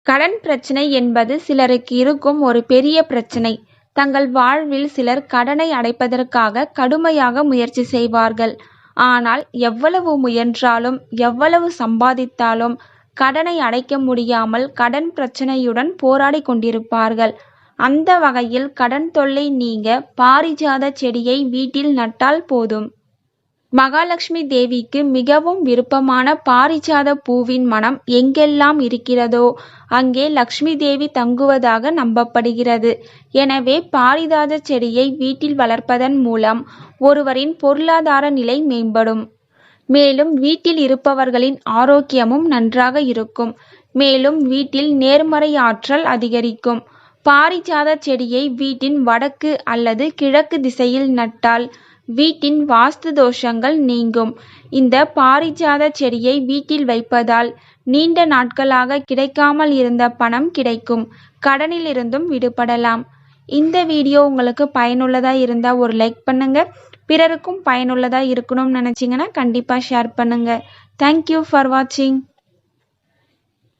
கடன் பிரச்சனை என்பது சிலருக்கு இருக்கும் ஒரு பெரிய பிரச்சனை. தங்கள் வாழ்வில் சிலர் கடனை அடைப்பதற்காக கடுமையாக முயற்சி செய்வார்கள். ஆனால் எவ்வளவு முயன்றாலும் எவ்வளவு சம்பாதித்தாலும் கடனை அடைக்க முடியாமல் கடன் பிரச்சனையுடன் போராடி கொண்டிருப்பார்கள். அந்த வகையில் கடன் தொல்லை நீங்க பாரிஜாத செடியை வீட்டில் நட்டால் போதும். மகாலட்சுமி தேவிக்கு மிகவும் விருப்பமான பாரிஜாத பூவின் மனம் எங்கெல்லாம் இருக்கிறதோ அங்கே லக்ஷ்மி தேவி தங்குவதாக நம்பப்படுகிறது. எனவே பாரிஜாத செடியை வீட்டில் வளர்ப்பதன் மூலம் ஒருவரின் பொருளாதார நிலை மேம்படும். மேலும் வீட்டில் இருப்பவர்களின் ஆரோக்கியமும் நன்றாக இருக்கும். மேலும் வீட்டில் நேர்மறை ஆற்றல் அதிகரிக்கும். பாரிஜாத செடியை வீட்டின் வடக்கு அல்லது கிழக்கு திசையில் நட்டால் வீட்டின் வாஸ்து தோஷங்கள் நீங்கும். இந்த பாரிஜாத செடியை வீட்டில் வைப்பதால் நீண்ட நாட்களாக கிடைக்காமல் இருந்த பணம் கிடைக்கும். கடனிலிருந்தும் விடுபடலாம். இந்த வீடியோ உங்களுக்கு பயனுள்ளதா இருந்தா ஒரு லைக் பண்ணுங்க. பிறருக்கும் பயனுள்ளதா இருக்கணும்னு நினைச்சீங்கன்னா கண்டிப்பா ஷேர் பண்ணுங்க. தேங்க்யூ ஃபார் வாட்சிங்.